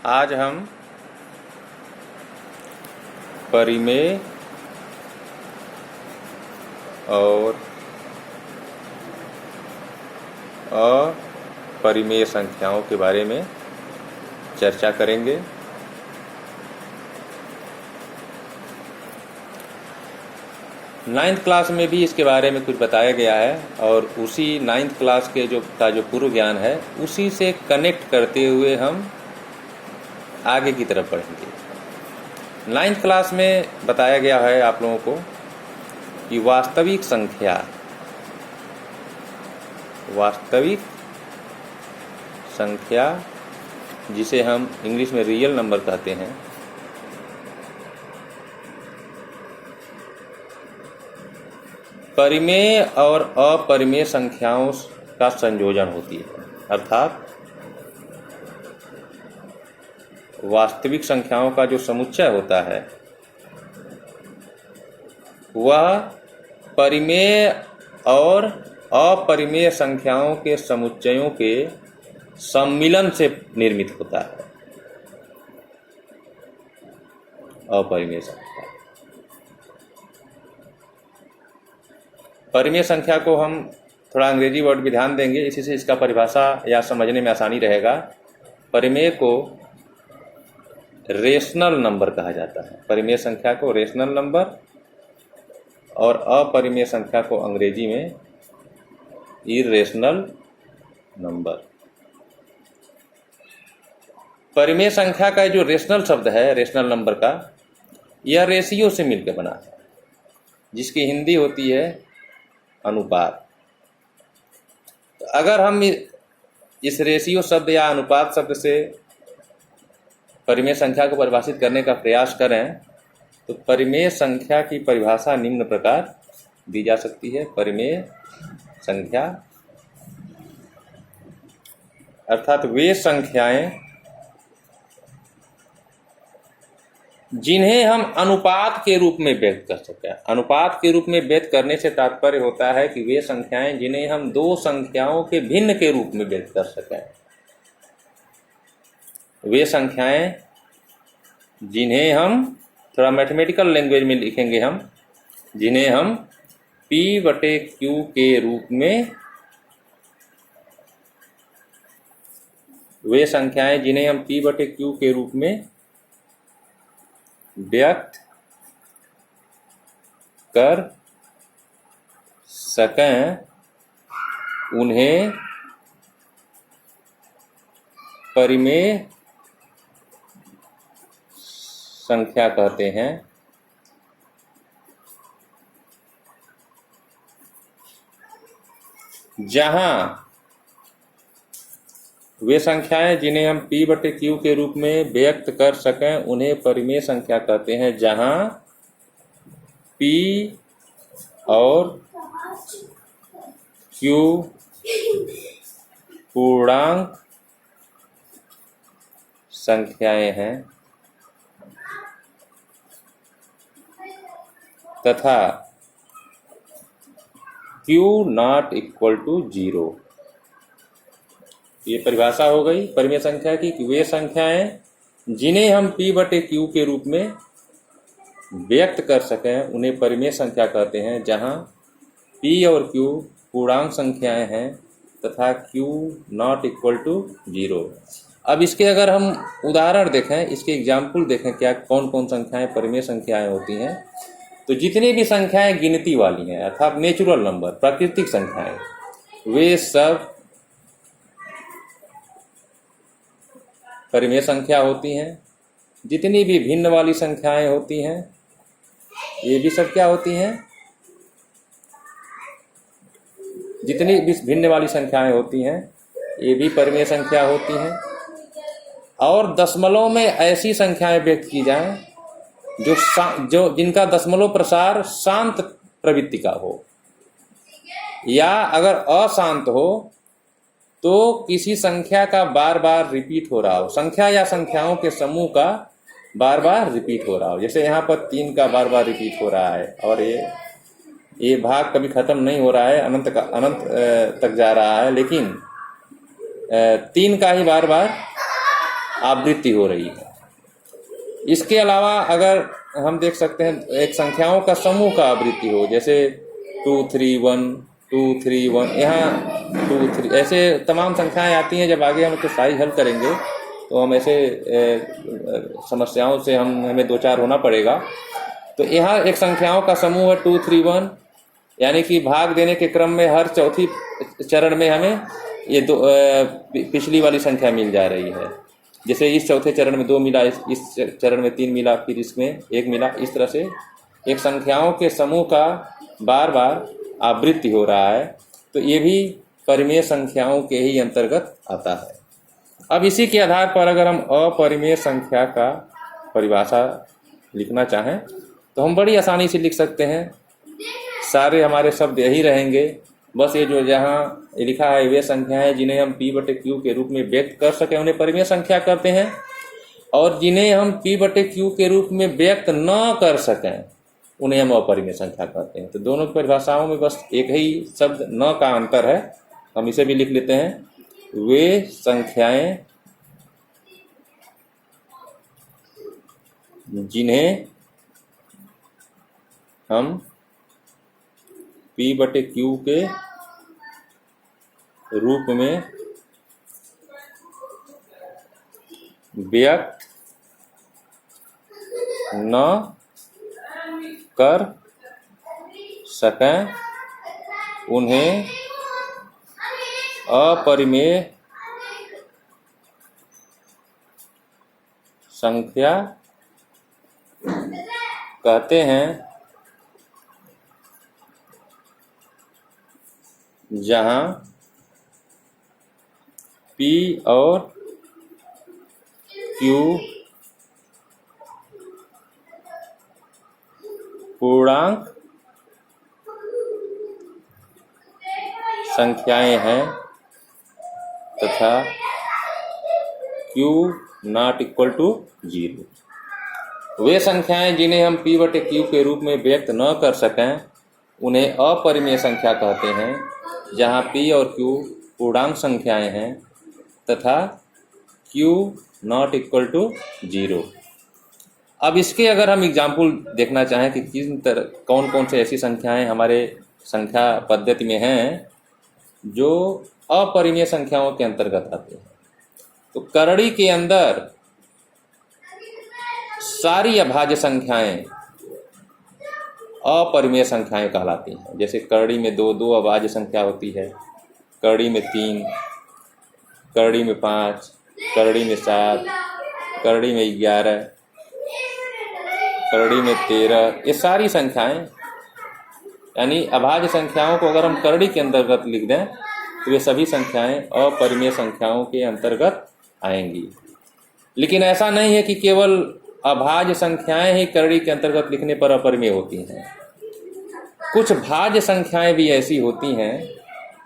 आज हम परिमेय और अपरिमेय संख्याओं के बारे में चर्चा करेंगे। नाइन्थ क्लास में भी इसके बारे में कुछ बताया गया है और उसी नाइन्थ क्लास के जो पूर्व ज्ञान है उसी से कनेक्ट करते हुए हम आगे की तरफ बढ़ेंगे। नाइन्थ क्लास में बताया गया है आप लोगों को कि वास्तविक संख्या जिसे हम इंग्लिश में रियल नंबर कहते हैं, परिमेय और अपरिमेय संख्याओं का संयोजन होती है। अर्थात वास्तविक संख्याओं का जो समुच्चय होता है वह परिमेय और अपरिमेय संख्याओं के समुच्चयों के सम्मिलन से निर्मित होता है। अपरिमेय संख्या, परिमेय संख्या को हम थोड़ा अंग्रेजी वर्ड भी ध्यान देंगे, इसी से इसका परिभाषा या समझने में आसानी रहेगा। परिमेय को रेशनल नंबर कहा जाता है। परिमेय संख्या को रेशनल नंबर और अपरिमेय संख्या को अंग्रेजी में इर्रेशनल नंबर। परिमेय संख्या का जो रेशनल शब्द है, रेशनल नंबर का, यह रेशियो से मिलकर बना है, जिसकी हिंदी होती है अनुपात। तो अगर हम इस रेशियो शब्द या अनुपात शब्द से परिमेय संख्या को परिभाषित करने का प्रयास करें तो परिमेय संख्या की परिभाषा निम्न प्रकार दी जा सकती है। परिमेय संख्या अर्थात वे संख्याएं जिन्हें हम अनुपात के रूप में व्यक्त कर सकें। अनुपात के रूप में व्यक्त करने से तात्पर्य होता है कि वे संख्याएं जिन्हें हम दो संख्याओं के भिन्न के रूप में व्यक्त कर सकें। वे संख्याएं जिन्हें हम, थोड़ा मैथमेटिकल लैंग्वेज में लिखेंगे हम, जिन्हें हम P/Q के रूप में, वे संख्याएं जिन्हें हम P/Q के रूप में व्यक्त कर सकें, उन्हें परिमेय संख्या कहते हैं। जहां वे संख्याएं जिन्हें हम P/Q के रूप में व्यक्त कर सकें उन्हें परिमेय संख्या कहते हैं। जहां P और Q पूर्णांक संख्याएं हैं तथा Q ≠ 0। ये परिभाषा हो गई परिमेय संख्या की कि वे संख्याएं जिन्हें हम P/Q के रूप में व्यक्त कर सकें उन्हें परिमेय संख्या कहते हैं। जहां P और Q पूर्णांक संख्याएं हैं तथा Q ≠ 0। अब इसके अगर हम उदाहरण देखें, इसके एग्जाम्पल देखें, क्या कौन कौन संख्याएं परिमेय संख्याएं होती हैं, तो जितनी भी संख्याएं गिनती वाली हैं अर्थात नेचुरल नंबर, प्राकृतिक संख्याएं, वे सब परिमेय संख्या होती हैं। जितनी भी भिन्न वाली संख्याएं होती हैं ये भी सब क्या होती हैं, जितनी भी भिन्न वाली संख्याएं होती हैं ये भी परिमेय संख्या होती हैं। और दशमलव में ऐसी संख्याएं व्यक्त की जाएं जो जिनका दशमलव प्रसार शांत प्रवृत्ति का हो, या अगर अशांत हो तो किसी संख्या का बार बार रिपीट हो रहा हो, संख्या या संख्याओं के समूह का बार बार रिपीट हो रहा हो। जैसे यहाँ पर 3 का बार बार रिपीट हो रहा है और ये भाग कभी खत्म नहीं हो रहा है, अनंत तक जा रहा है, लेकिन 3 का ही बार बार आवृत्ति हो रही है। इसके अलावा अगर हम देख सकते हैं एक संख्याओं का समूह का आवृत्ति हो, जैसे 2 3 1 2 3 1, यहाँ 2 3 ऐसे तमाम संख्याएं आती हैं। जब आगे हम एक्सरसाइज हल करेंगे तो हम ऐसे समस्याओं से हमें दो चार होना पड़ेगा। तो यहाँ एक संख्याओं का समूह है 2 3 1, यानी कि भाग देने के क्रम में हर चौथी चरण में हमें ये दो पिछली वाली संख्या मिल जा रही है। जैसे इस चौथे चरण में 2 मिला, इस चरण में 3 मिला, फिर इसमें 1 मिला। इस तरह से एक संख्याओं के समूह का बार बार आवृत्ति हो रहा है, तो ये भी परिमेय संख्याओं के ही अंतर्गत आता है। अब इसी के आधार पर अगर हम अपरिमेय संख्या का परिभाषा लिखना चाहें तो हम बड़ी आसानी से लिख सकते हैं। सारे हमारे शब्द यही रहेंगे, बस ये जो जहाँ लिखा है वे संख्याएं जिन्हें हम P/Q के रूप में व्यक्त कर सकें उन्हें परिमेय संख्या करते हैं, और जिन्हें हम P/Q के रूप में व्यक्त न कर सकें उन्हें हम अपरिमेय संख्या कहते हैं। तो दोनों परिभाषाओं में बस एक ही शब्द न का अंतर है। हम इसे भी लिख लेते हैं, वे संख्याएं जिन्हें हम P/Q के रूप में व्यक्त न कर सकें उन्हें अपरिमेय संख्या कहते हैं, जहां P और Q पूर्णांक संख्याएं हैं तथा Q ≠ 0। वे संख्याएं जिन्हें हम P/Q के रूप में व्यक्त न कर सकें उन्हें अपरिमेय संख्या कहते हैं, जहां P और Q पूर्णांक संख्याएं हैं तथा Q ≠ 0। अब इसके अगर हम एग्जाम्पल देखना चाहें कि कौन कौन से ऐसी संख्याएं हमारे संख्या पद्धति में हैं जो अपरिमेय संख्याओं के अंतर्गत आते हैं, तो करड़ी के अंदर सारी अभाज्य संख्याएं अपरिमेय संख्याएं कहलाती हैं। जैसे करड़ी में 2 अभाज्य संख्या होती है, करड़ी में 3, करड़ी में 5, करड़ी में 7, करड़ी में 11, करड़ी में 13, ये सारी संख्याएं यानी अभाज्य संख्याओं को अगर हम करड़ी के अंतर्गत लिख दें तो वे सभी संख्याएं अपरिमेय संख्याओं के अंतर्गत आएंगी। लेकिन ऐसा नहीं है कि केवल अभाज्य संख्याएं ही करड़ी के अंतर्गत लिखने पर अपरिमेय होती हैं। कुछ भाज्य संख्याएं भी ऐसी होती हैं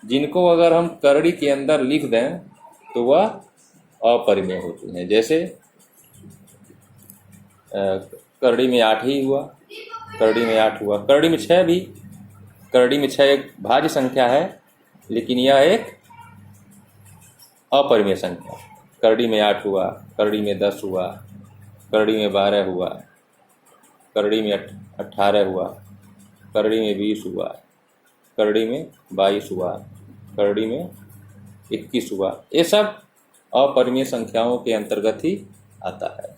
जिनको अगर हम करड़ी के अंदर लिख दें तो वह अपरिमेय होती हैं। जैसे करड़ी में 8 ही हुआ, करड़ी में 8 हुआ, करड़ी में 6 भी, करड़ी में 6 एक भाज्य संख्या है लेकिन यह एक अपरिमेय संख्या। करड़ी में 8 हुआ, करड़ी में 10 हुआ, करड़ी में 12 हुआ, करड़ी में 18 हुआ, करड़ी में 20 हुआ, करड़ी में 22 हुआ, करड़ी में 21 हुआ। ये सब अपरिमेय संख्याओं के अंतर्गत ही आता है।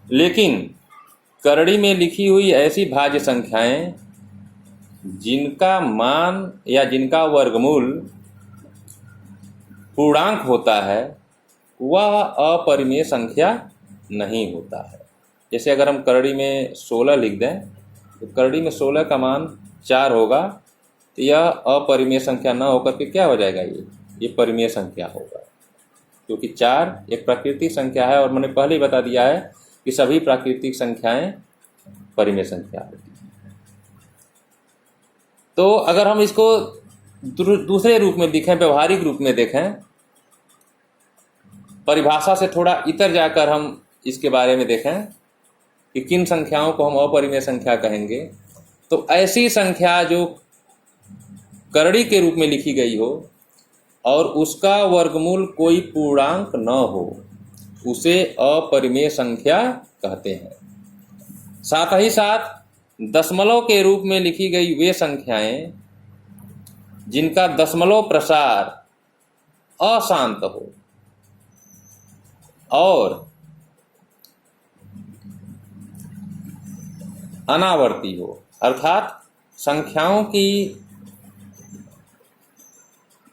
लेकिन करड़ी में लिखी हुई ऐसी भाज्य संख्याएं जिनका मान या जिनका वर्गमूल पूर्णांक होता है वह अपरिमेय संख्या नहीं होता है। जैसे अगर हम करड़ी में 16 लिख दें तो करड़ी में 16 का मान 4 होगा, तो यह अपरिमेय संख्या न होकर के क्या हो जाएगा, ये परिमेय संख्या होगा, क्योंकि 4 एक प्राकृतिक संख्या है और मैंने पहले ही बता दिया है कि सभी प्राकृतिक संख्याएं परिमेय संख्या होती हैं। तो अगर हम इसको दूसरे रूप में देखें, व्यवहारिक रूप में देखें, परिभाषा से थोड़ा इतर जाकर हम इसके बारे में देखें कि किन संख्याओं को हम अपरिमेय संख्या कहेंगे, तो ऐसी संख्या जो करड़ी के रूप में लिखी गई हो और उसका वर्गमूल कोई पूर्णांक न हो, उसे अपरिमेय संख्या कहते हैं। साथ ही साथ दशमलव के रूप में लिखी गई वे संख्याएं जिनका दशमलव प्रसार अशांत हो और अनावर्ती हो, अर्थात संख्याओं की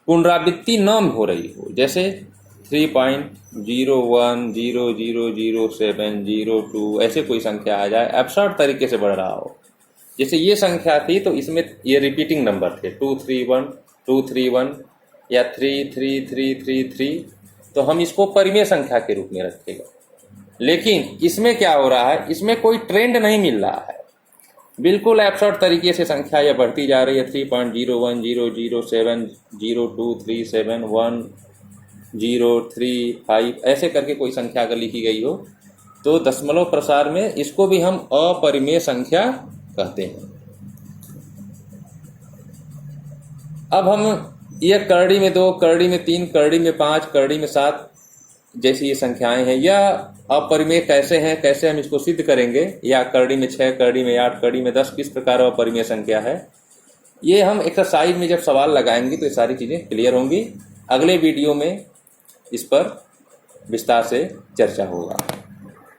पुनरावृत्ति न हो रही हो, जैसे 3.01000702 ऐसे कोई संख्या आ जाए, एब्सर्ड तरीके से बढ़ रहा हो। जैसे ये संख्या थी तो इसमें ये रिपीटिंग नंबर थे 231 या 33333, तो हम इसको परिमेय संख्या के रूप में रखेगा। लेकिन इसमें क्या हो रहा है, इसमें कोई ट्रेंड नहीं मिल रहा है, बिल्कुल एब्सर्ड तरीके से संख्या यह बढ़ती जा रही है। 3.01000702371035 ऐसे करके कोई संख्या अगर लिखी गई हो तो दशमलव प्रसार में इसको भी हम अपरिमेय संख्या कहते हैं। अब हम यह करड़ी में 2, करड़ी में 3, करड़ी में 5, करड़ी में 7 जैसी ये संख्याएं हैं, यह अपरिमेय कैसे हैं, कैसे हम इसको सिद्ध करेंगे, या करड़ी में 6, करड़ी में 8, करड़ी में 10 किस प्रकार अपरिमेय संख्या है, ये हम एक्सरसाइज में जब सवाल लगाएंगे तो ये सारी चीज़ें क्लियर होंगी। अगले वीडियो में इस पर विस्तार से चर्चा होगा।